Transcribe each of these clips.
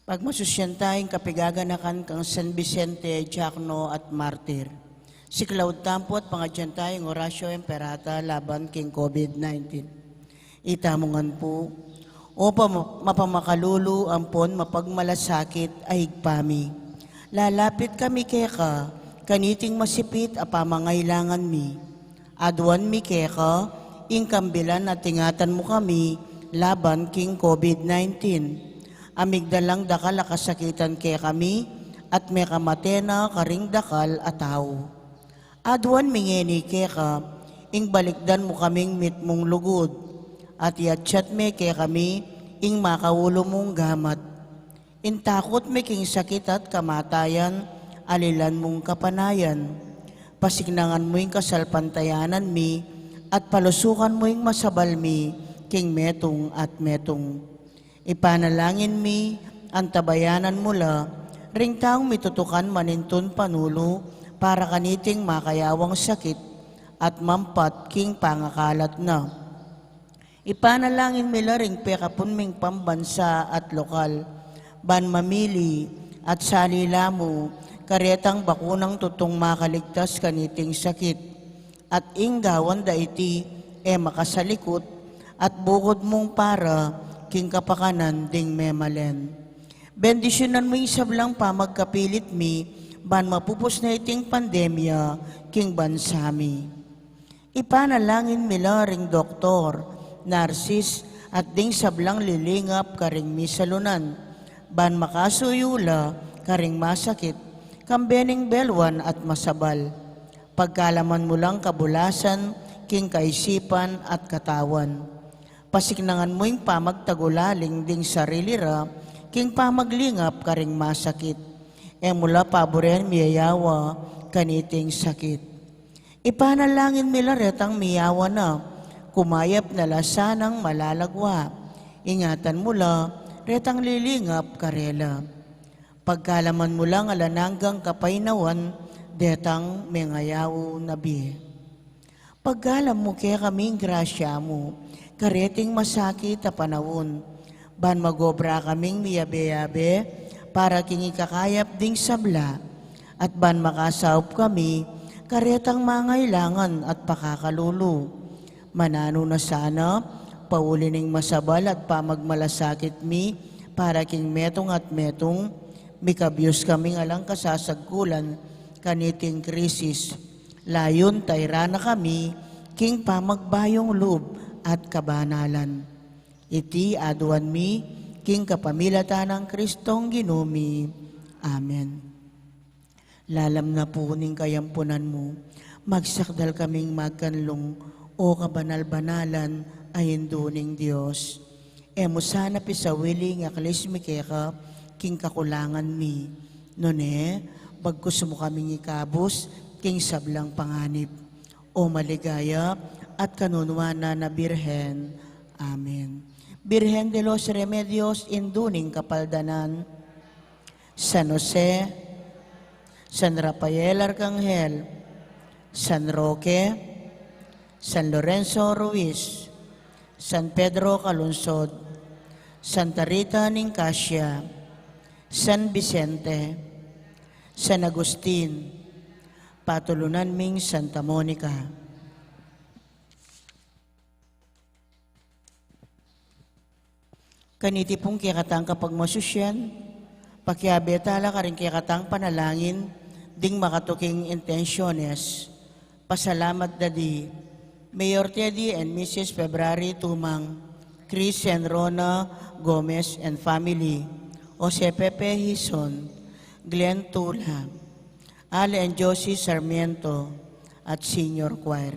Pagmasusyan tayong kapigaganakan kang San Vicente, Diakno at Martir. Si Claude Tampo at pangadyan tayong Horacio Emperata laban king COVID-19. Itamungan po, o mapamakalulu ampon mapagmalasakit ay higpami. Lalapit kami keka, kaniting masipit apamangailangan mi. Aduan mi keka, ingkambilan at tingatan mo kami laban king COVID-19. Amigdalang dakal akasakitan kay kami, at may kamatena karing dakal at tao. Aduan mingeni keka, ing balikdan mo kaming mitmong lugod, at yatsyat me kay kami, ing makawulo mong gamat. Intakot me king sakit at kamatayan, alilan mong kapanayan. Pasignangan mo ing kasalpantayanan mi, at palusukan mo ing masabal mi, king metong at metong. Ipanalangin mi, ang tabayanan mula, ring taong mitutukan manintun panulo, para kaniting makayawang sakit, at mampat king pangakalat na. Ipanalangin mila ring pekapun ming pambansa at lokal, ban mamili at salila mo, karetang bakunang tutong makaligtas kaniting sakit, at inggawan daiti makasalikot, at bukod mong para, king kapakanan ding memalen. Bendisyonan mo yung sablang pamagkapilit mi, ban mapupos na iting pandemya, king bansami. Ipanalangin mila ring doktor, narsis, at ding sablang lilingap karing misalunan, ban makasuyula, karing masakit, kambening belwan at masabal. Pagkalaman mo lang kabulasan, king kaisipan at katawan. Pasignangan mo yung pamagtagulaling ding sarili ra, king pamaglingap karing masakit. Mula paboren miyayawa, kaniting sakit. Ipanalangin mila retang miyawa na, kumayap na lasanang malalagwa. Ingatan mula, retang lilingap karela. Pagkalaman mo lang alananggang kapainawan, detang mengayaw nabi. Pagkalam mo kaya kaming grasya mo, kareting masakit a panawon, ban magobra kaming miyabe-yabe, para king ikakayap ding sabla, at ban makasaup kami, karetang mangailangan at pakakalulu. Manano na sana, paulining masabal at pamagmalasakit mi, para king metong at metong, mikabyos kaming alang kasasagkulan, kaniting krisis. Layon tayrana kami, king pamagbayong loob, at kabanalan. Iti aduan mi, king kapamilatan ng Kristong ginumi. Amen. Lalam na po ning kayampunan mo, magsakdal kaming magkanlong, o kabanal-banalan ayin duning Diyos. Emo sana pisawili nga kalismi keka, king kakulangan mi. None, bagkus mo kaming ikabos, king sablang panganib. O maligaya, at kanunwana na Birhen. Amen. Birhen de los Remedios, induning kapaldanan, San Jose, San Rafael Arcangel, San Roque, San Lorenzo Ruiz, San Pedro Calunsod, Santa Rita Nicasia, San Vicente, San Agustin, patulunan ming Santa Monica. Kaniti pong kikatang kapag masusyan, pakiabetala ka rin kikatang panalangin, ding makatuking intensyones. Pasalamat dadi, Mayor Teddy and Mrs. February Tumang, Chris and Rona Gomez and family, Jose Pepe Hison, Glenn Tula, Ale and Josie Sarmiento, at Senior Choir.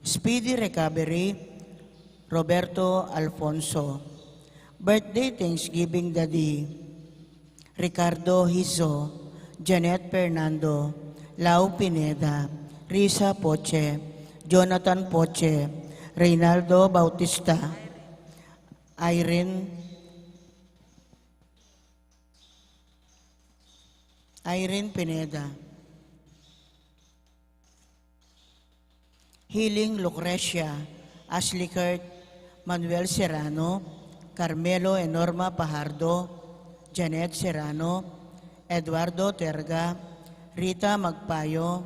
Speedy Recovery, Roberto Alfonso. Birthday Thanksgiving Daddy, Ricardo Hizo, Janet Fernando, Lau Pineda, Risa Poche, Jonathan Poche, Reynaldo Bautista, Irene Pineda, Healing Lucrecia, Ashley Kurt, Manuel Serrano, Carmelo Enorma Pajardo, Janet Serrano, Eduardo Terga, Rita Magpayo,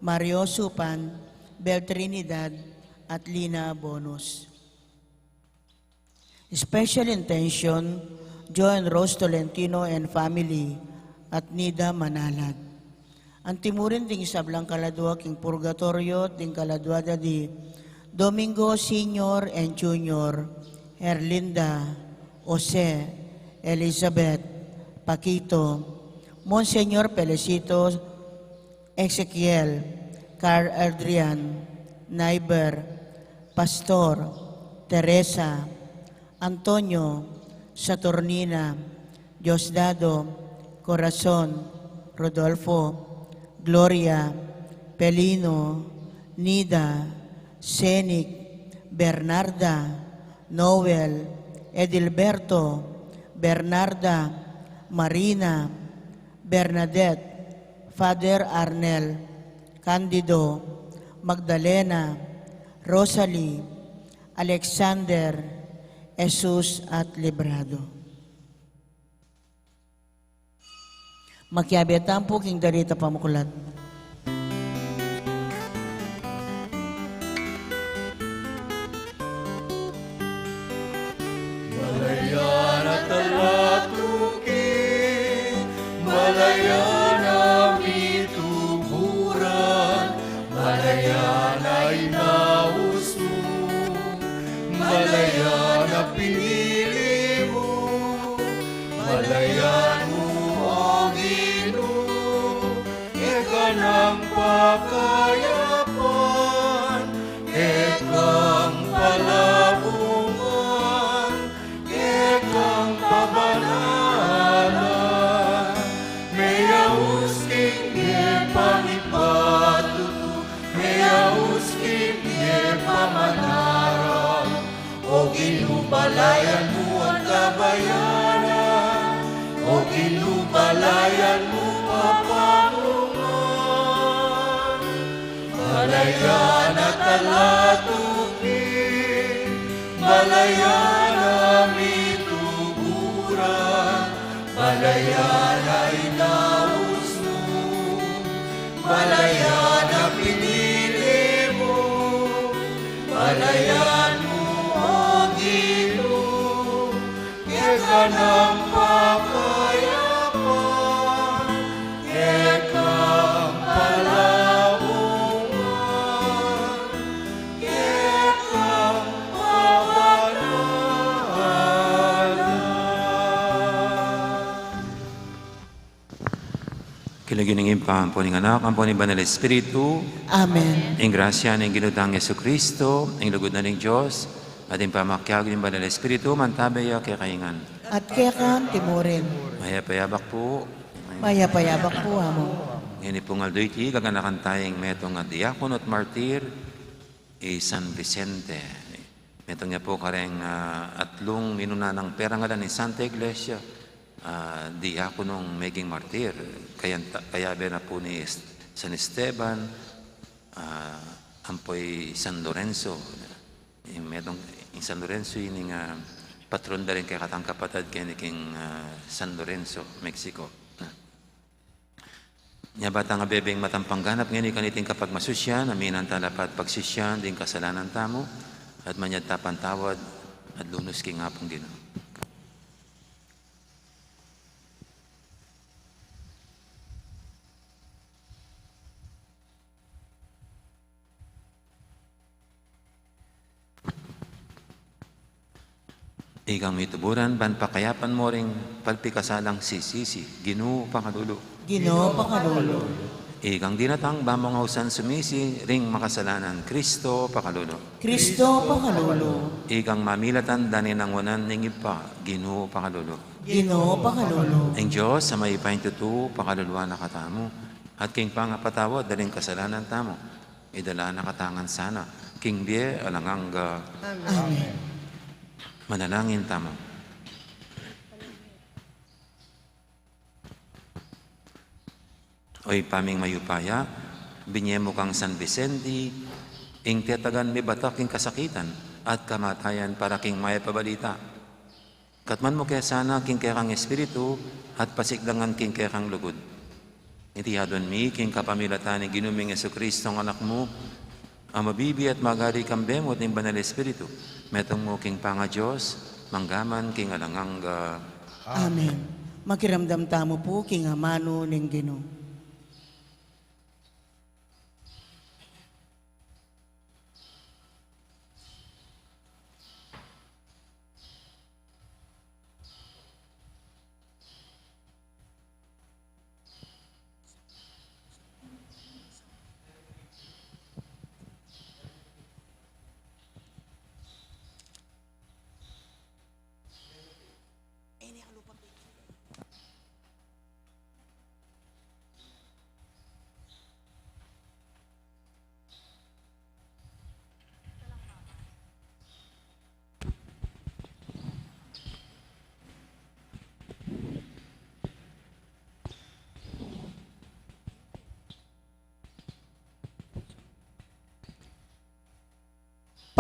Mario Supan, Bel Trinidad, at Lina Bonus. Special intention, Joan Rose Tolentino and family at Nida Manalag. Ang timurin ding sablang kaladwa king purgatorio ding kaladwada di Domingo Senior and Junior, Herlinda, Jose, Elizabeth, Paquito, Monseñor Pelecito, Ezequiel, Carl Adrian, Naiber, Pastor, Teresa, Antonio, Saturnina, Diosdado, Corazon, Rodolfo, Gloria, Pelino, Nida, Senik, Bernarda, Noel, Edilberto, Bernarda, Marina, Bernadette, Father Arnel, Candido, Magdalena, Rosalie, Alexander, Jesus at Librado. Makiabetan po king darita pamukulat. Malayan at alatukin, malayan aming tuburan, malayan ay naus mo, malayan na pinili mo, malayan mo o Ginoo, ika ng pakayapan, ikang palabungan, ikang pabanalan, mayaus king pangipatutu, mayaus king pamanarang, o ginubalayan mo ang kabayanan, o ginubalayan mo papanungan. Malayan at alatukin, malayan aming tuburan, malayan ay naus mo, malayan na pinili mo, malayan mo o Ginoo, ika ng pakayapan, ikang palabungan, ikang pabanalan. Kilaginingin pa ang puning anak, ang puning banal Espiritu, Amen. ang grasya ng ginutang Yesu Kristo, ang lugod na ng Diyos, at ang pamakyag ng banal Espiritu, mantabaya kay kaingan. At kaya kan timurin, Mayapayabak po. mayapayabak po amo. Ngayon po nga do'y gaganakan tayong metong nga diakono at martir, San Vicente. Metong niya po kareng atlong minuna ng pera nga ni Santa Iglesia, diakonong maging martir. Kaya na po ni San Esteban, ampoy San Lorenzo. Metong San Lorenzo yun nga patron da rin kay katang kapatid kay king San Lorenzo, Mexico. Nya bata nga bebeng matampangganap ngayon kaniting kapag masusyan, aminan talapat pagsisyan, din kasalanan tamo, at manyad tapan tawad, at lunos king ngapong Ginoo. Ikang mituburan, ban pakayapan mo ring palpikasalang sisisi, Ginoo pangalulo. Ginoo pakalolo. Ikang dinatang bamangausan sumisi, ring makasalanan, Kristo pakalulo. Kristo pakalolo. Ikang mamilatan daninangunan ning ipa, Ginoo pakalulo. Ginoo pakalolo. Ang Diyos sa may paintutu, pakaluluwa na katamo, at king pangapatawad, daling kasalanan tamo, idala na katangan sana, king bie alangang Amen. manalangin tamo. Oy paming mayupaya, binyemo kang San Vicente, ing tiyatagan mi batak king kasakitan at kamatayan para king may pabalita. Katman mo kaya sana king kekang espiritu at pasikdangan king kekang lugod. Itihadon mi king kapamilatan ni ginuming Jesucristo ang anak mo, ang mabibi at magari kang bemot ng banal espiritu. Metong mo king panga Diyos, manggaman king alanganga. Amen. Makiramdam tamo po king amano ning Ginoo.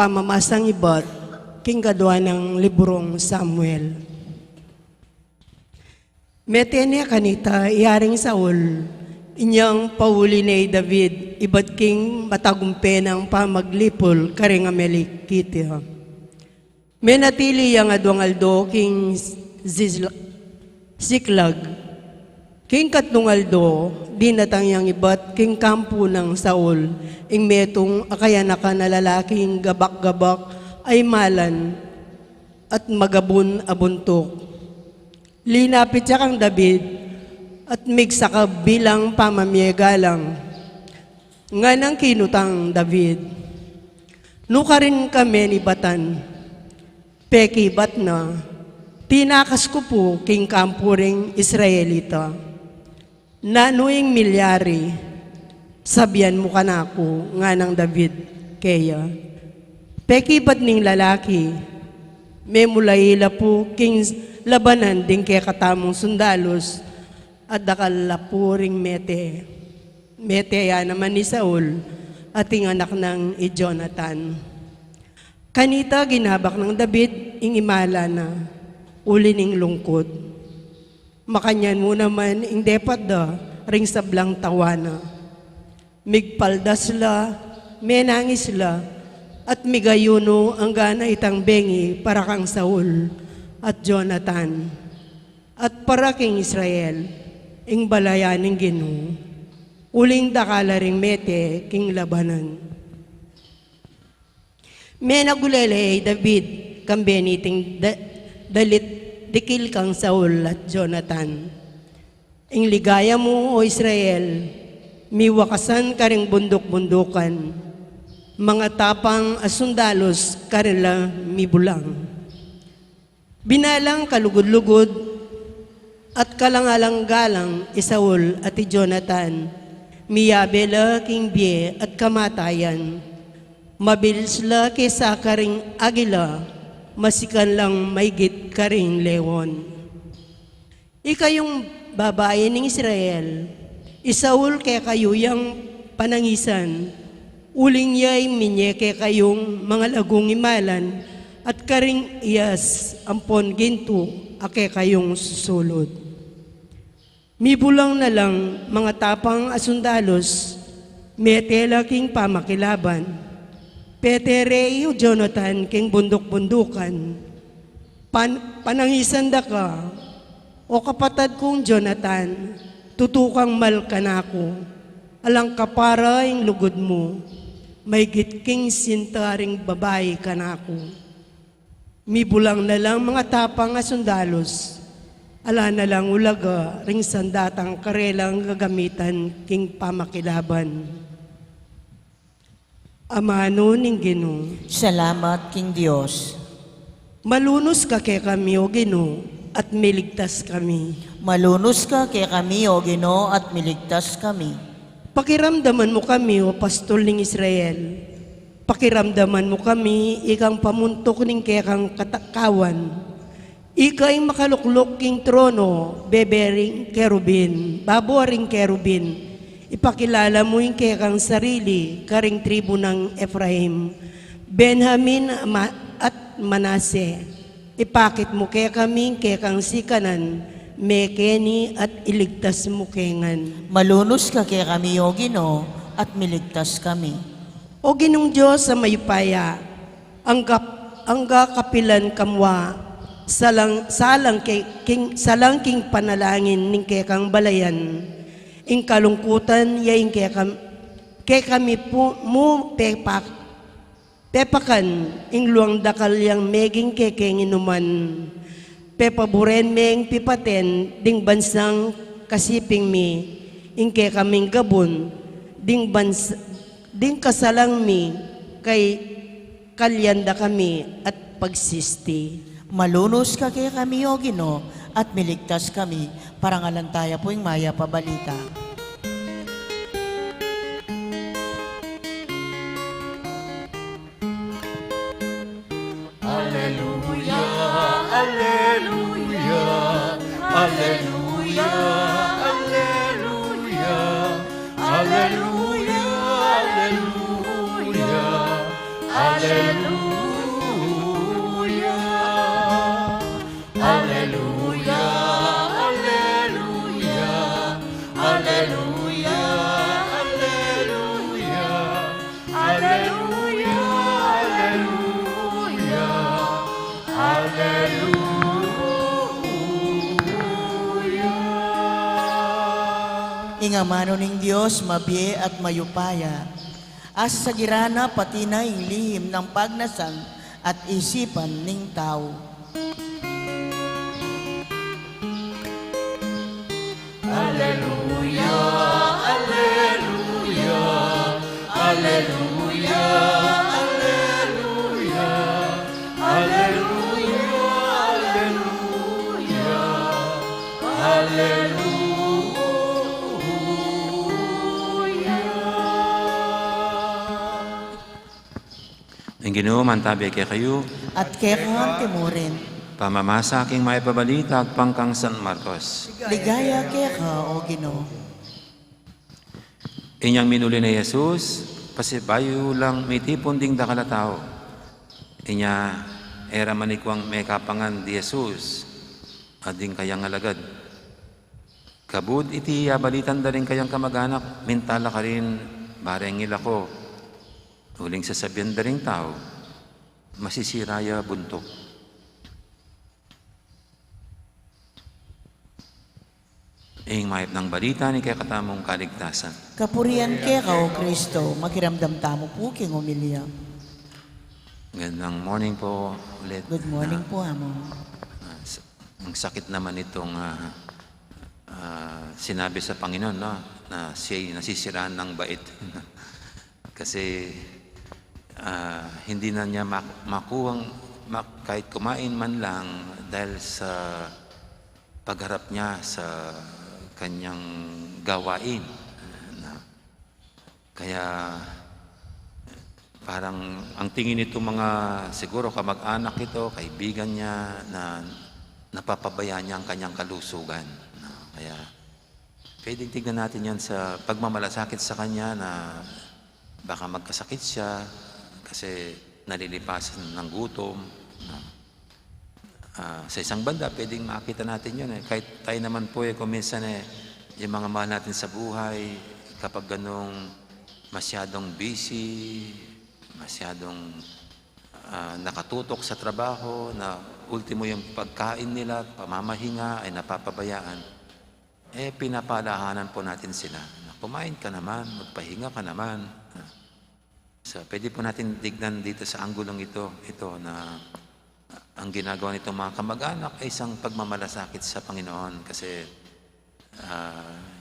Pamamasang ibat, king kadwa ng librong Samuel. Metenya kanita, iyaring Saul, inyang pauli ni David, ibat king matagumpe ng pamaglipol, karing amelikitya. Menatili yang adwangaldo, king Ziklag, king katnungaldo, dinatang yang ibat, king kampo ng Saul, ing metong akayanaka na lalaking gabak-gabak ay malan at magabun abuntok. Linapit siya kang David at migsaka bilang pamamyegalang. Nga nang kinutang David, nuka rin kami ni Batan, peki bat na, tinakas ko po king kampuring Israelita. Nanuing milyari, sabihan mo ka na ako, nga ng David, kaya. Pekibat ning lalaki, may mulaila po king labanan din kaya katamong sundalos, at dakalapuring mete. Mete ya naman ni Saul, ating anak ng Jonathan. Kanita ginabak ng David, ing imala na, uli ning lungkot. Makanyan mo naman, ing depat da, ring sablang tawana. Migpaldas la, menangis la, at migayuno ang gana itang bengi para kang Saul at Jonathan, at para king Israel, ing balayan ng Ginoo, uling dakala ring mete king labanan. Menagulele David, kambeniting dalit dikil kang Saul at Jonathan. Ing ligaya mo, o Israel, miwakasan ka ring bundok-bundukan, mga tapang asundalos karila mibulang. Binalang kalugod-lugod at kalangalang-galang Saul at Jonathan, miyabela king biye at kamatayan, mabilis la kesa karing agila, masikan lang maigit karing lewon. Ikayong babae ng Israel, Saul kaya kayo yung panangisan, uling yay minyeke kayong mga lagong imalan, at karing iyas ampon ginto, ake kayong susulod. Mibulang na lang mga tapang asundalos, metela king pamakilaban, Petere o Jonathan king bundok-bundukan, panangisan da ka, o kapatad kong Jonathan, tutukang mal ka na ako, alang kapara yung lugod mo, may gitking sintaring babae ka na ako. Mibulang na lang mga tapang asundalos, ala na lang ulaga, ring sandatang karelang gagamitan king pamakilaban. Amano ning Ginoo, Salamat king Dios. malunos ka kay kami o Ginoo, at miligtas kami. Malunos ka kay kami, O Ginoo, at miligtas kami. Pakiramdaman mo kami, o pastol ng Israel. Pakiramdaman mo kami, ikang pamuntok ning kekang katakawan. Ikay makaluklok king trono, bebering kerubin, baboring kerubin. Ipakilala mo yung kekang sarili, karing tribu ng Ephraim, Benjamin at Manase. Ipakit mo kaya kami kang sikanan, mekeni at iligtas mo kengan. Malunos ka kaya kami, O Ginoo, at miligtas kami. O Ginong Diyos sa mayupaya, angga kapilan kamwa, salang king panalangin ning kang balayan, ing kalungkutan yaing kami po mo pepakan ing luang dakal yang meging kekeng inuman, pepaburen meng pipaten ding bansang kasiping mi, ing kaming gabon, ding kasalang mi kay kalyanda kami at pagsisti. Malunos ka kaya kami, O Ginoo, at miligtas kami. Parangalantaya po yung maya pabalita. Alleluia, alleluia, alleluia, alleluia, alleluia, alleluia, alleluia, alleluia, alleluia, alleluia, alleluia, alleluia, Ingamano ning Diyos, mabiye at mayupaya. As sa girana pati na yung lihim ng pagnasan at isipan ning tao. Alleluia, alleluia, alleluia, alleluia, alleluia, alleluia, alleluia. Ang Ginoo mantabi kay kayo, At kaya kang timurin. pamamasa aking maipabalita at pangkang San Marcos. Ligaya kaya ka, O Ginoo. Inyang minuli na Jesus, pasibayo lang may tipon ding dakala tao. Inya era manikwang may kapangan di Jesus, ading kayang alagad. Kabud iti balitan da rin kayang kamag-anak, mintala ka rin, barengil ako. Huling sasabihan da rin tao, masisiraya buntok. Ing mayap ng balita ni kay katamong kaligtasan. Kapurian kaya ka, O Kristo, makiramdam tamo po king umilya. Gandang morning po ulit. Good morning po, Amo. Ang sakit naman itong sinabi sa Panginoon, no? Na siya'y nasisiraan ng bait. Kasi hindi na niya makuhang kahit kumain man lang dahil sa pagharap niya sa kanyang gawain. Kaya parang ang tingin nito mga siguro kamag-anak ito, kaibigan niya na napapabayaan niya ang kanyang kalusugan. Kaya pwedeng tignan natin yan sa pagmamalasakit sa kanya na baka magkasakit siya kasi nalilipasan ng gutom. Sa isang banda, pwedeng makita natin yun. Kahit tayo naman po, kung minsan yung mga mahal natin sa buhay, kapag ganong masyadong busy, masyadong nakatutok sa trabaho, na ultimo yung pagkain nila, pamamahinga, ay napapabayaan, pinapalahanan po natin sila. Kumain ka naman, magpahinga ka naman. So, pwede po natin tignan dito sa anggulong ito na ang ginagawa nitong mga kamag-anak ay isang pagmamalasakit sa Panginoon kasi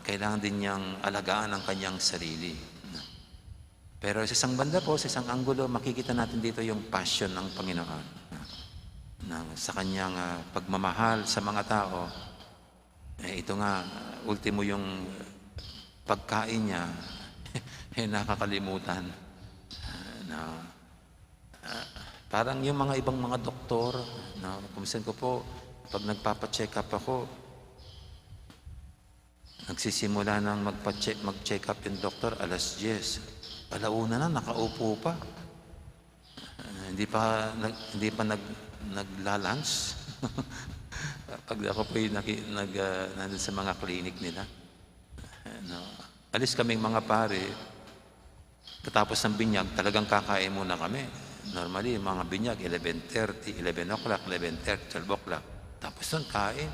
kailangan din niyang alagaan ang kanyang sarili. Pero sa isang banda po, sa isang anggulo, makikita natin dito yung passion ng Panginoon sa kanyang pagmamahal sa mga tao. Ito nga, ultimo yung pagkain niya, nakakalimutan. Parang yung mga ibang mga doktor, kumisan ko po, pag nagpapacheck up ako, nagsisimula ng mag-check up yung doktor, 10:00. 1:00 na, nakaupo pa. Hindi pa naglalunch. Pag ako po yung nandun sa mga clinic nila. No. Alis kaming mga pare, katapos ng binyag, talagang kakain muna kami. Normally, mga binyag, 11:30, 11 o'clock, 11:30, 12 o'clock. Tapos doon, kain.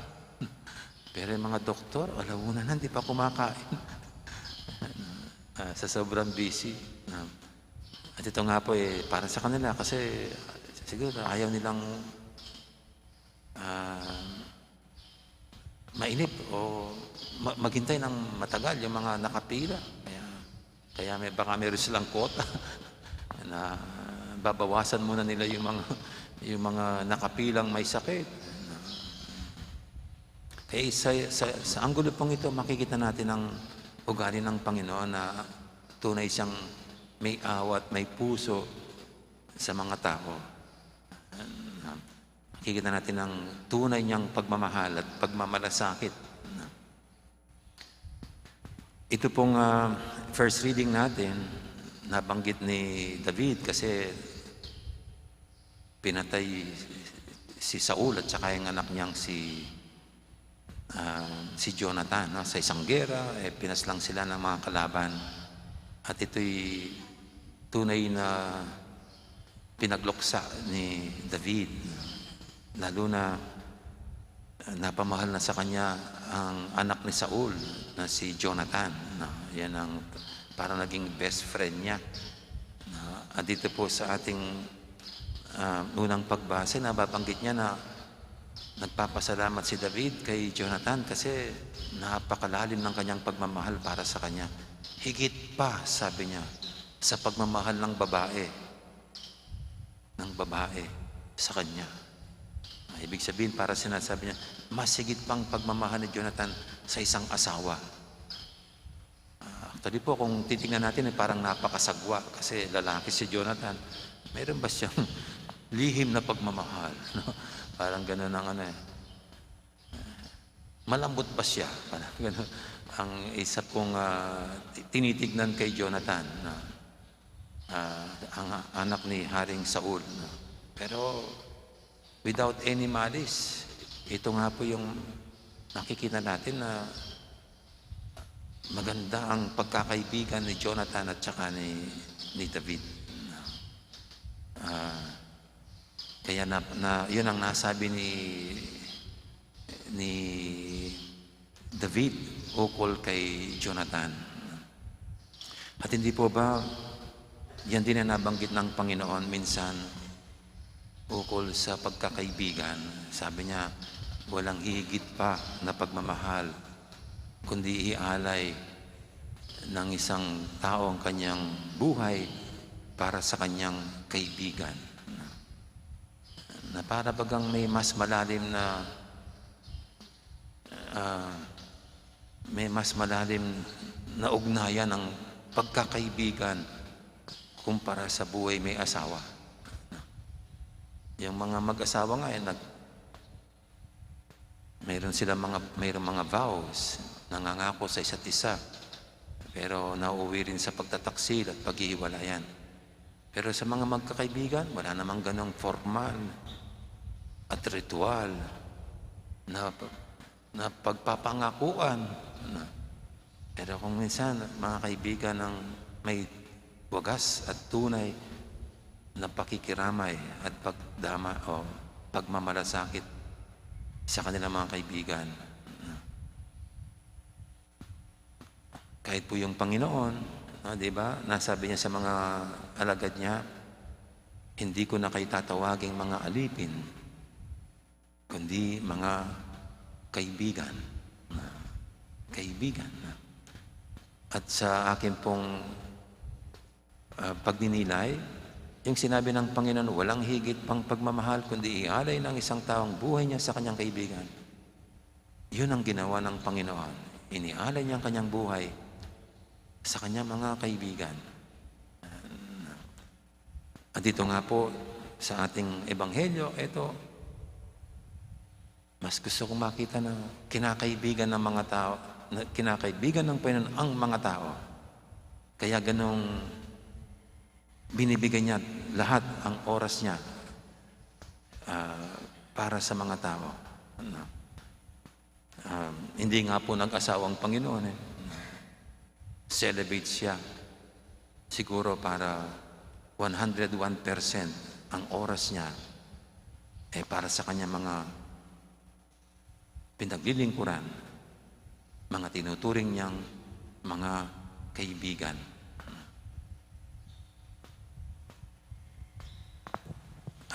Pero yung mga doktor, alauna na, hindi pa kumakain. Sa sobrang busy. At ito nga po, para sa kanila, kasi siguro ayaw nilang mainip o maghintay ng matagal yung mga nakapila. Kaya baka meron silang quota na babawasan muna nila yung mga nakapilang may sakit. Kaya sa anggulo pong ito, makikita natin ang ugali ng Panginoon na tunay siyang may awat, may puso sa mga tao. Makikita natin ang tunay niyang pagmamahal at pagmamalasakit. Ito pong first reading natin, nabanggit ni David kasi pinatay si Saul at saka yung anak niyang si Jonathan. No? Sa isang gera, pinaslang sila ng mga kalaban. At ito'y tunay na pinagluksa ni David. Lalo na napamahal na sa kanya ang anak ni Saul na si Jonathan. No? Yan ang parang naging best friend niya. At dito po sa ating unang pagbasa, nababanggit niya na nagpapasalamat si David kay Jonathan kasi napakalalim ng kanyang pagmamahal para sa kanya. Higit pa, sabi niya, sa pagmamahal ng babae sa kanya. Ibig sabihin, para sinasabi niya, mas higit pang pagmamahal ni Jonathan sa isang asawa. Actually po, kung titingnan natin, parang napakasagwa kasi lalaki si Jonathan. Mayroon ba siyang lihim na pagmamahal? No? Parang gano'n ang malambot ba siya? Parang gano'n. Ang isa pong tinitignan kay Jonathan, ang anak ni Haring Saul. No? Pero without any malice, ito nga po yung nakikita natin na maganda ang pagkakaibigan ni Jonathan at saka ni David. Kaya yun ang nasabi ni David ukol kay Jonathan. At hindi po ba yan din ang nabanggit ng Panginoon minsan ukol sa pagkakaibigan? Sabi niya, walang higit pa na pagmamahal kundi ialay ng isang tao ang kanyang buhay para sa kanyang kaibigan. Na para bagang may mas malalim na ugnayan ng pagkakaibigan kumpara sa buhay may asawa. Yung mga mag-asawa nga mayroon mga vows, nangangako sa isa't isa, pero nauuwi rin sa pagtataksil at paghihiwalayan. Pero sa mga magkakaibigan, wala namang ganong formal at ritual na pagpapangakuan. Pero kung minsan, mga kaibigan ng may wagas at tunay na pakikiramay at pagdama o pagmamalasakit sa kanilang mga kaibigan. Kahit po yung Panginoon, di ba? Nasabi niya sa mga alagad niya, hindi ko na kayo tatawaging mga alipin, kundi mga kaibigan. Kaibigan. At sa akin pong pagninilay, yung sinabi ng Panginoon, walang higit pang pagmamahal, kundi ialay ng isang taong buhay niya sa kanyang kaibigan. Yun ang ginawa ng Panginoon. Inialay niya ang kanyang buhay sa kanyang mga kaibigan. At dito nga po, sa ating ebanghelyo, ito, mas gusto kong makita na kinakaibigan ng mga tao, kinakaibigan ng Panginoon ang mga tao. Kaya ganong binibigay niya lahat ang oras niya para sa mga tao. Ano? Hindi nga po nag-asawang Panginoon eh. Celebrate siya. Siguro para 101% ang oras niya para sa kanya mga pinaglilingkuran, mga tinuturing niyang mga kaibigan.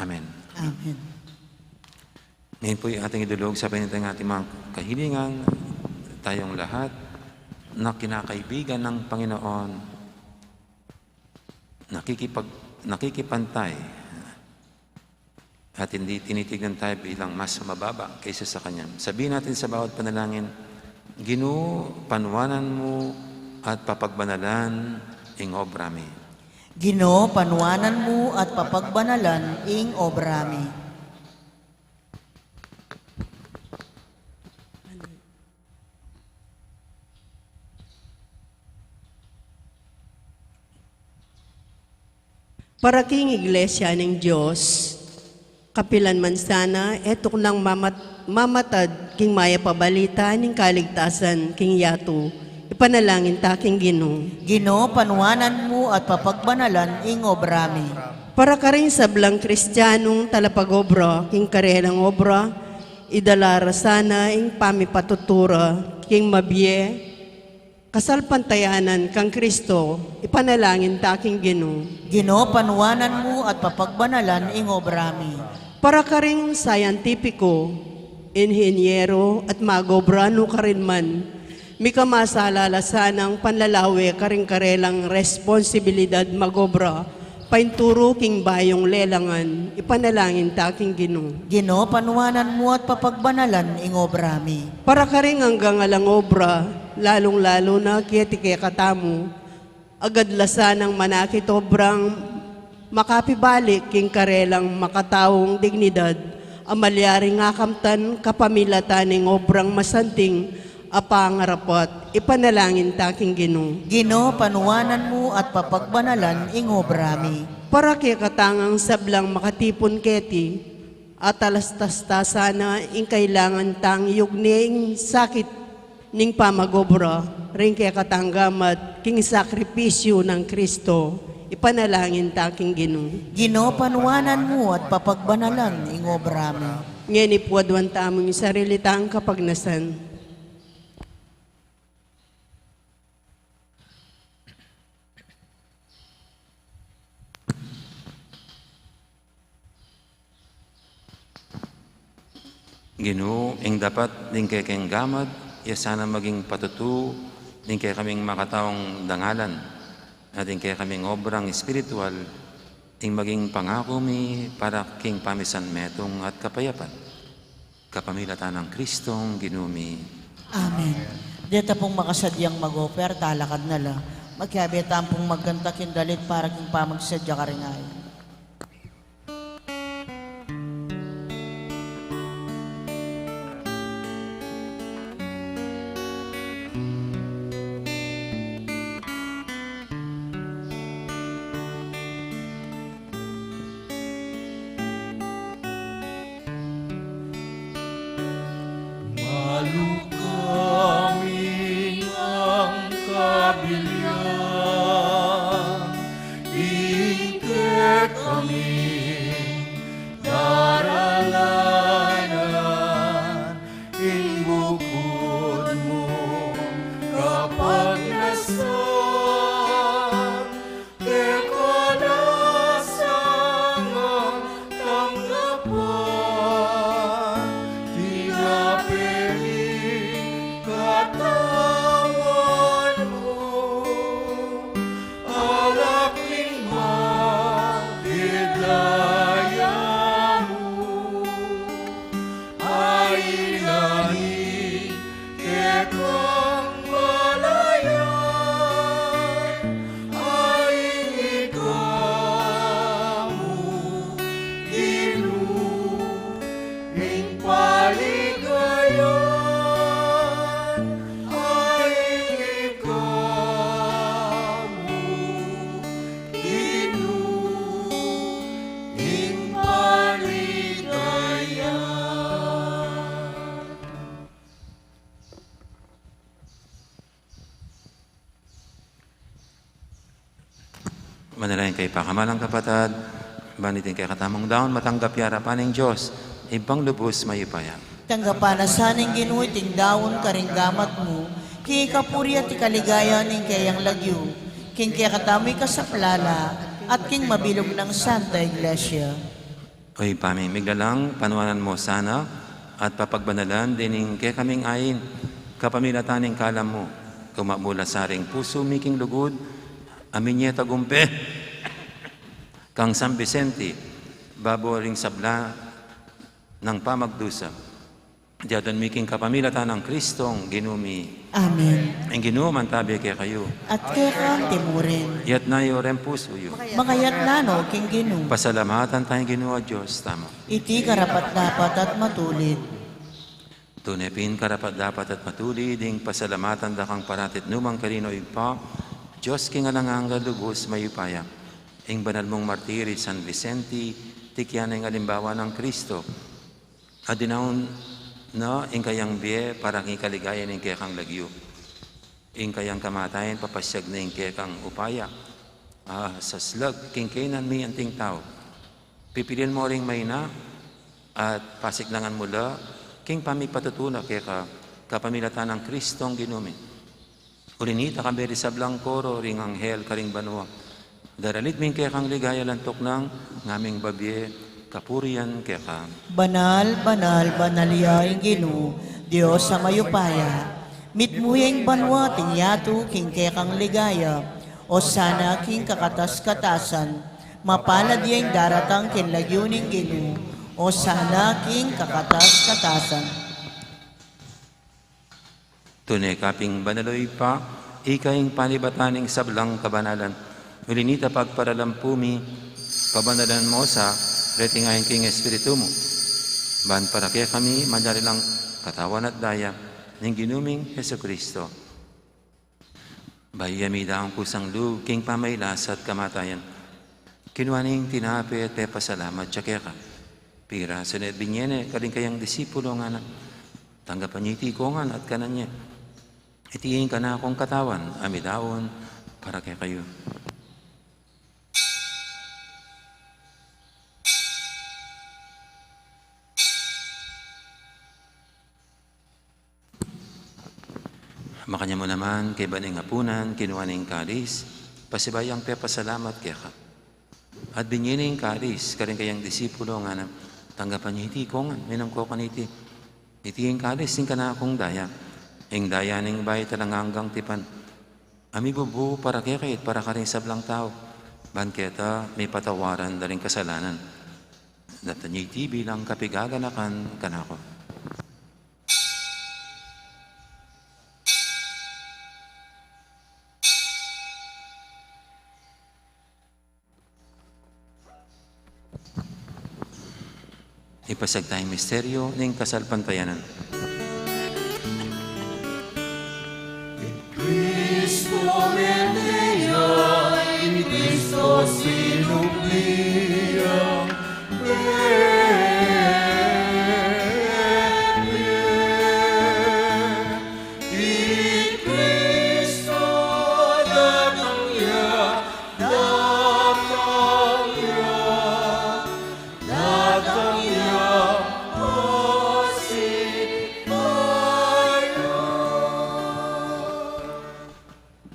Amen. Amen. Ngayon po yung ating idulog sa ng ating mga kahilingan, tayong lahat na kinakaibigan ng Panginoon, nakikipantay at hindi tinitignan tayo bilang mas mababa kaysa sa Kanya. Sabihin natin sa bawat panalangin, Ginoo, panwanan mo at papagbanalan ing obra mi. Ginoo, panwanan mo at papagbanalan ing obra mi. Para king iglesia ng Diyos, kapilan man sana, etok nang mamatad king maya pabalita ning kaligtasan king yato, ipanalangin ta king Ginoo. Ginoo, panwanan mo at papagbanalan ing obra mi. Para ka rin sa blang kristyanong talapag-obra, king karelang obra, idalara sana ing pamipatutura, king mabiye, kasalpantayanan kang Kristo, ipanalangin ta king Ginoo. Ginoo, panwanan mo at papagbanalan ing obra mi. Para ka rin sayantipiko, inhenyero at magobrano ka rin man, may kamasalalasan ng panlalawi ka rin karelang responsibilidad magobra, painturo king bayong lelangan, ipanalangin ta king Ginoo. Ginoo, panwanan mo at papagbanalan ing obra mi. Para ka rin hanggang alang obra, lalong-lalo na kaya katamu, agad lasa ng manakit obrang makapibalik king karelang makataong dignidad, amalyari nga kamtan kapamilatan ng obrang masanting apangarapat, ipanalangin ta king Ginoo. Ginoo, panwanan mo at papagbanalan ing obra mi. Para kaya katangang sablang makatipon keti, at alastas sana ing kailangan tang yugning sakit ning pamagobra, rin kaya katanggamat king sakripisyo ng Kristo, ipanalangin ta king Ginoo. Ginoo, panwanan mo at papagbanalan ing obra mi. Ngayon ipuadwan ta among sarili tang kapagnasan. Ginoo, ing dapat din kay kayong gamad, ya sana maging patutu, din kay kaming makataong dangalan, at din kay kaming obrang espiritual, ing maging pangako mi para king pamisan metong at kapayapan. Kapamilatan ng Kristong Ginumi. Amen. Dito pong makasadyang mag-offer, talakad na la. Magkabita pong magkanta kindalit para king pamagsadya ka rin ay. Malukaming ang kabilyan, ingket kami daralanan, inbukod mo kapag nasan, kekadasan ang tanggapan, tinaperi Manalayan kay pakamalang kapatad, banitin kay katamong daon, matanggap yara paning Diyos, ibang lubos mayupaya. Tanggapan na saning Ginoo ting dawon karing gamat mo, kay kapuri at ikaligaya ning kayang lagyo, king kaya katamoy kasaplala, at king mabilog ng Santa Iglesia. Oy pamimiglalang, panuanan mo sana, at papagbanalan dining kay kaming ayin, kapamilataning kalam mo, kumamula sa ring puso, miking lugod, amin niya tagumpe, kang San Vicente, babo ring sabla ng pamagdusa. Diyadan miking kapamilatan ng Kristong ginumi. Amen. Ang ginuman tabi kay kayo. At kaya kang timurin, Yat na rin puso yun. makayat nano king Ginoo, Pasalamatan tayong Ginoo Diyos. Tama. iti karapat dapat at matulid. Tunepin karapat dapat at matuli, ding pasalamatan da kang paratit numang karino ipa, Diyos king alanganga lubos mayupaya. Ing banal mong martiri San Vicente, tikyan ang alimbawa ng Kristo. Adinaon na ing kayang biye parang ikaligayan ing kekang lagyo. Ing kayang kamatayan papasyag na ing kekang upaya. Sa slag, king kainan mi anting tao. Pipilin mo ring may na at pasiklangan mula, king pamipatutuna kaya kapamilatan ng Kristong ginumi. Ulinita kaberi sa blangkoro ring anghel karing banwa. Daralit ming kaya kang ligaya lantok ng ngaming babye, kapurian kaya ka. Banal, banal, banaliyay Ginoo, Diyos sa mayupaya. Mitmuyeng banwa tinyato king kaya kang ligaya, o sana king kakatas-katasan, mapalad yung daratang kinlagyuning Ginoo, o sana king kakatas-katasan. Tunay kaping banaloy pa, ikaing panibataning sablang kabanalan. Ulinita pagparalampumi, pabanalan mo sa retingahin king espiritu mo. Ban para kaya kami, mandari lang katawan at daya ng ginuming Heso Kristo. Bayami daang kusang lug, king pamaylas at kamatayan. Kinuaning tinapi at pasalamat siya kaya ka. Pira, sunod binyene, kaling kayang disipulo nga na. Tanggapan niya itikongan at kanan niya. Itihin ka na akong katawan, amidaon, para kaya kayo. Makanya mo naman, kay baning hapunan, kinuha ning kalis, pasibayang pasalamat kaya ka. At binyining kalis, karing kayang disipulo nga na, tanggapan niya iti ko nga, minang ko kaniti. Iti yung kalis, sing ka na akong daya. Ing daya ning bayi talang hanggang tipan. Ami bubu para kaya kahit para ka rin sablang tao. Banketa, may patawaran daling kasalanan. Data niya iti bilang kapigaganakan kanako. Ipasag tayong misteryo ng kasalpantayanan. Cristo Medea, in Cristo sinublia, in Cristo datang ya,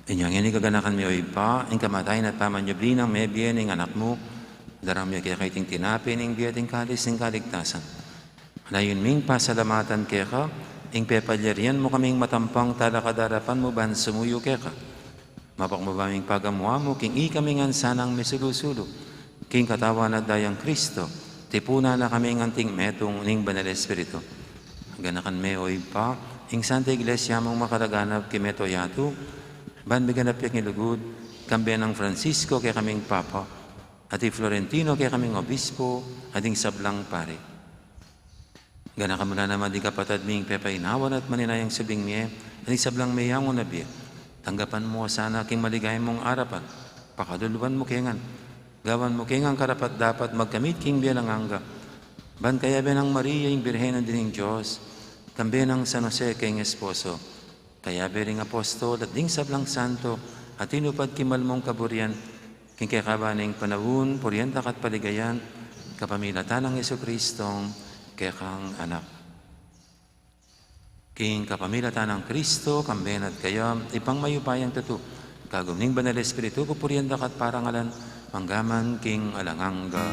Inyong ini kaganakan mi oy pa, ing kamatayan at pamanyabli ng may biyen ng anak mo, daram ya kaya kaiting tinapi ng biyating kalis ng kaligtasan. Layon ming pasalamatan kaya ka, ing pepalyarian mo kaming matampang talakadarapan mo ban sumuyo kaya ka. Mapak mo ba ming pagamuha mo, king i kaming ansanang misulusulo, king katawan at dayang Kristo, tipuna na kaming anting metong ning banal espiritu. Ganakan me oy pa, ing Santa Iglesia mong makalaganap kimeto yato, ban biganap yung ilugod, kambiyan ng Francisco kaya kaming Papa, at Florentino kaya kaming Obispo, ating sablang pare. Gana ka muna naman di kapatad ming pepainawan at maninayang subing miye, ating sablang mayang unabi. Tanggapan mo sana king maligay mong arapan, pakaduluan mo kengan, gawan mo kengan karapat dapat magkamit king biyalang angga. Ban kaya benang Maria yung Birhen ng dining Diyos, kambiyan ng San Jose king Esposo, kaya bering apostol at ding sablang santo at tinupad kimal mong kaburian, king kakabaning panahon, puryenta kat paligayan, kapamilatan ng Yesu Kristong kekang anak. King kapamilatan ng Kristo, kambenat kayo, ipang mayupayang tatu, kagumning banal Espiritu, pupuryenta kat parangalan, manggaman king alangangga.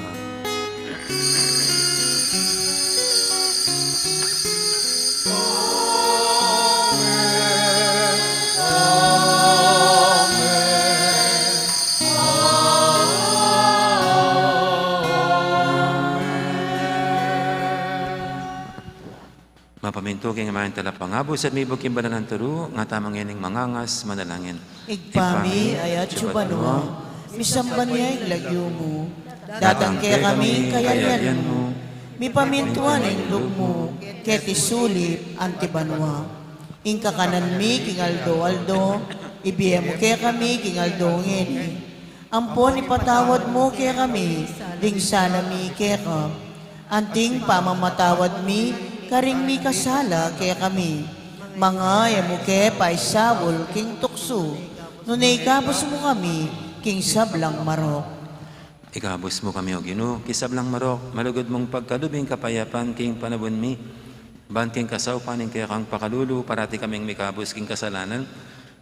Mapaminto king amayan talapangabos at may buking bananan turu, nga tamang yaning mangangas, manalangin. Igpami ayat chubanwa, misamban niya ilagyo mo, datang kaya kami kayayan mo, mi pamintuan ang lug mo, keti sulip antibanwa. Ing kakanan mi king aldo, ibiye mo kaya kami king aldo ngeni. Ampon ipatawad mo kaya kami, ding sana mi kaya ka. Anting pamamatawad mi, karing mi kasala kaya kami. Mga yamuke paisawol king tukso, nunay kabos mo kami, king sablang marok. Ikabos mo kami o Ginoo, kisablang marok, malugod mong pagkalubing kapayapan king panabon mi. Ban king kasawpaning kaya kang pakalulu, parati kaming mikabos king kasalanan,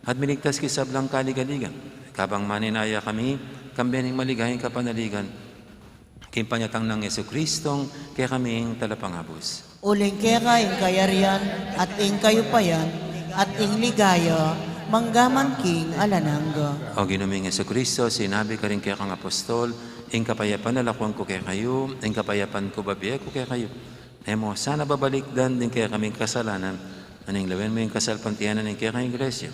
at miligtas kisablang kaligaligan. Kabang maninaya kami, kambening maligayang kapanaligan, king panyatang ng Yesu Kristong kaya kaming talapangabos. Uling kaya ing kayarian, at ing kayupayan, at ing ligaya, manggaman king alanangga. O Ginoong Yesu Kristo, sinabi ka rin kaya kang apostol, ing kapayapan nalakuan ko kaya kayo, ing kapayapan ko babiya ko kaya kayo. Nemo, sana babalikdan din kaya kaming kasalanan, aning lawin mo yung kasalpantiyanan ng kaya kang iglesia.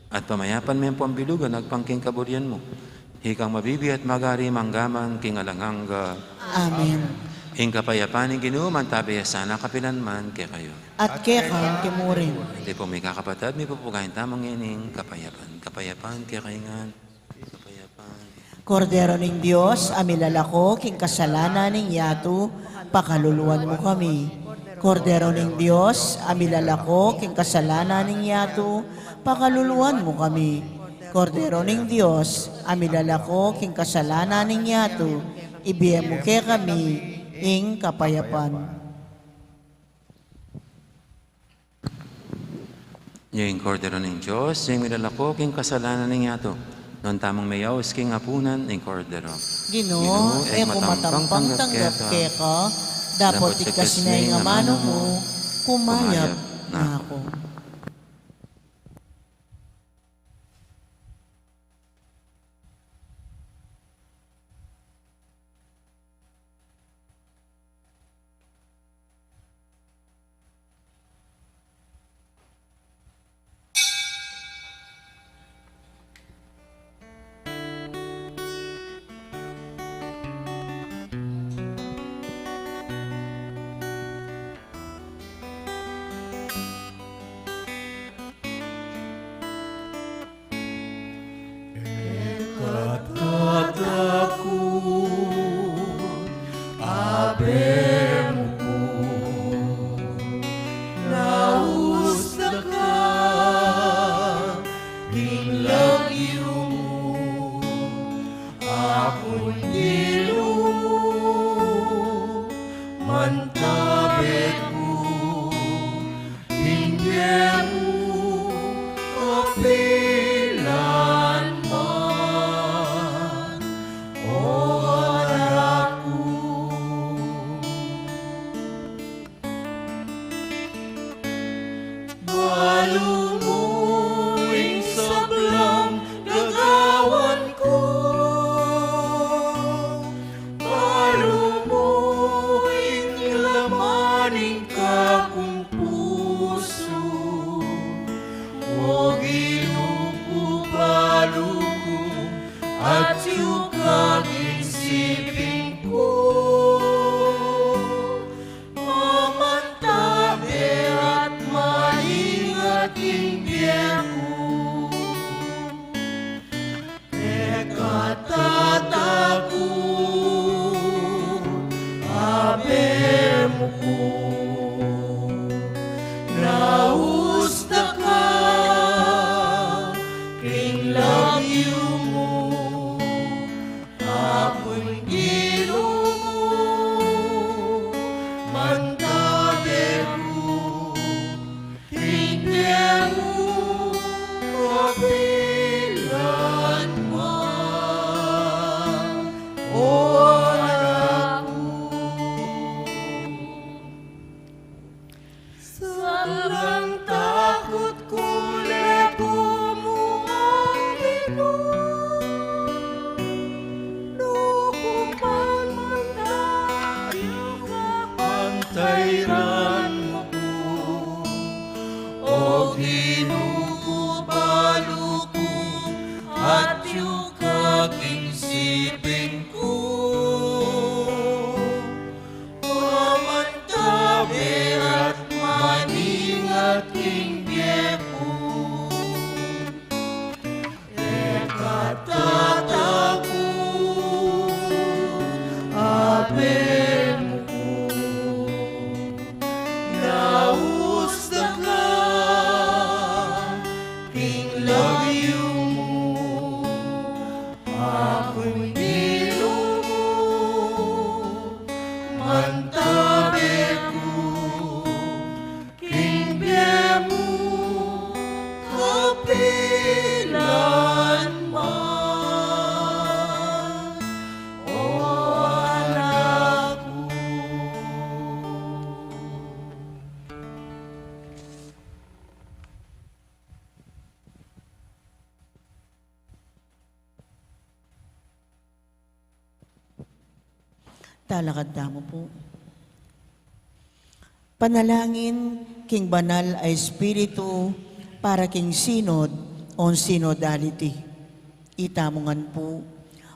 At pamayapan mo yung pambilugan, nagpangking kaburian mo. Hikang mabibi at magari manggaman king alangangga. Amen. Ing kapayapan ng Ginoo, mantabi sana kapilan man kaya kayo. At kaya kang timurin. Hindi po may kakapatid, may pupukain tamang yaning kapayapan. Kapayapan kaya kaingan. Kapayapan. Kordero ng Diyos, amilalako, king kasalanan ng yato, pakaluluan mo kami. Kordero ng Diyos, amilalako, king kasalanan ng yato, pakaluluan mo kami. Kordero ng Diyos, amilalako, king kasalanan ng yato, ibiye mo kaya kami, ing kapayapan. Yung kordero ng Diyos, yung milalako, king kasalanan ng yato. Noon tamang mayaos, king apunan, ng kordero. Ginoo, e kumatampang tanggap kaya ka, dapat ikas na yung amano mo, kumayap na ako. Mamantabi at maingat hinukubaluko at yung kaking sipin ko. Pamantabi at maningat king biyeko. Ekatataku aben ko. Nausda ka king lagyo mo. Ako'y nilo mo. Mantabi ko king biyemo. Kapilan man, o anak ko. Talakad mo po. Panalangin king banal ay espiritu para king synod on synodality. Itamongan po,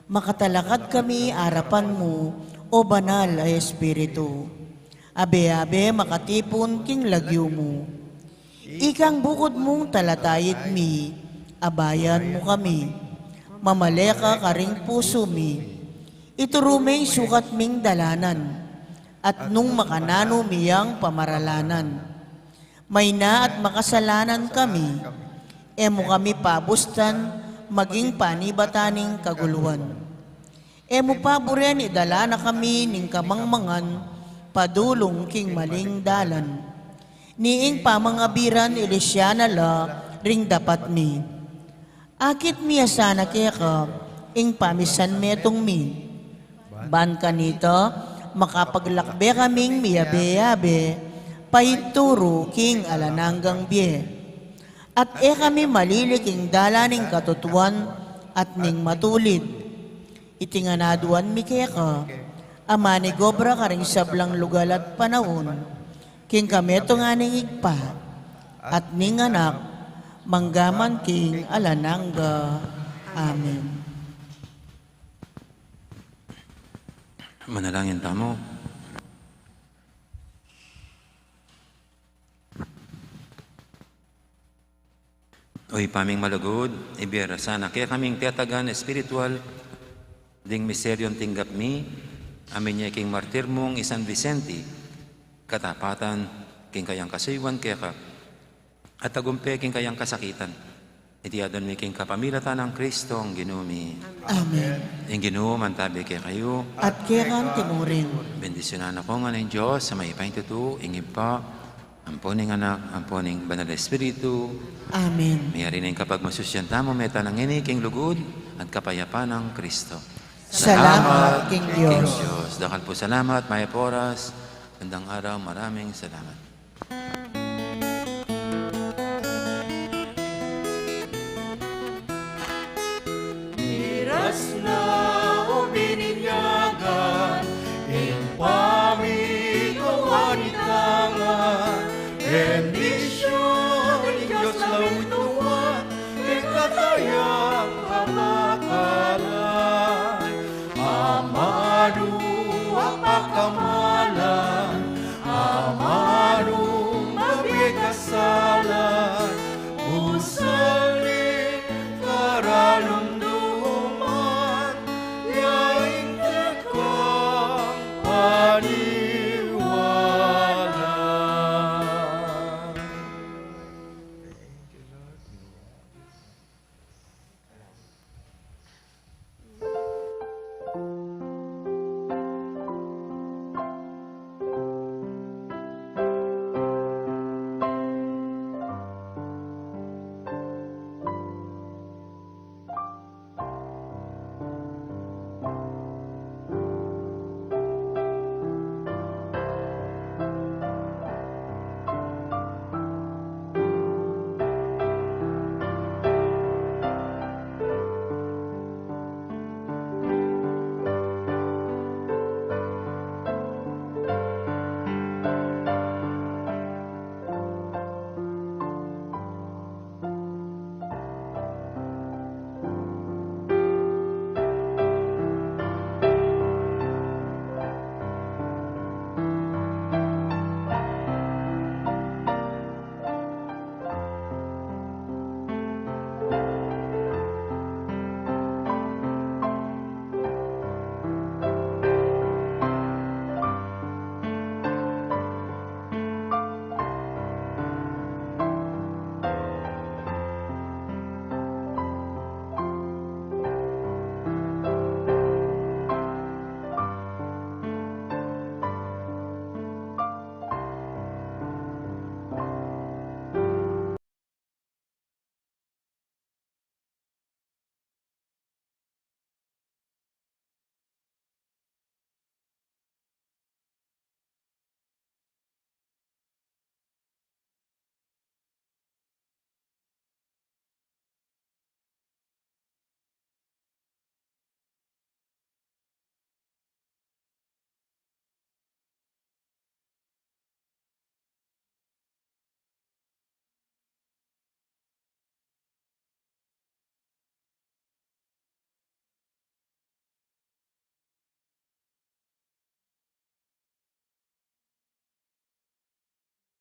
makatalakad kami arapan mo o banal ay espiritu. Abe-abe makatipon king lagyo mo. Ikang bukod mong talatayid mi, abayan mo kami. Mamaleka ka ring puso mi. Ituruming sukat ming dalanan, at nung makanano miyang pamaralanan. May na at makasalanan kami, emo kami pabustan, maging panibataning kaguluhan. Emo paboren idala na kami ning kamangmangan, padulong king maling dalan. Niing pamangabiran ilisyana la, ring dapat mi. Akit miya sana kaya ka, ing pamisan metong mi. Ban kanito, makapaglakbe kaming miyabe-yabe, pahituro king alananggang biye. At kami maliliking dalaning katutuan at ning matulid. Itinganaduan mi kaya ka, ama ni gobra ka ring sablang lugal at panahon, king kami nga ning igpa, at ning anak, manggaman king alanangga. Amen. Manalangin tamo. Oy paming malagod, ibera sana kaya kaming tiyatagan espiritual, ding miseryon tinggap mi, amin niya king martir mong San Vicente, katapatan, king kayang kasaywan kaya ka, at agumpe king kayang kasakitan. Itiadon mi king kapamilatan ng Kristo ang ginumi. Amen. Ang ginoo mantabi kaya kayo, At kailan tinurin. bendisyonan ako nga ng Diyos sa may pahintutu, ingib pa, amponing anak, amponing banal na espiritu, Amen. mayari na yung kapag masusyanta mo, meta ng iniking lugod at kapayapa ng Kristo. Salamat, King King Diyos. Diyos. Dakal po salamat, Maya Poras. Gandang araw, maraming salamat. Miras na o bininyagan, ing pamikawan itangan, bendisyon, Diyos lawituan, ikataya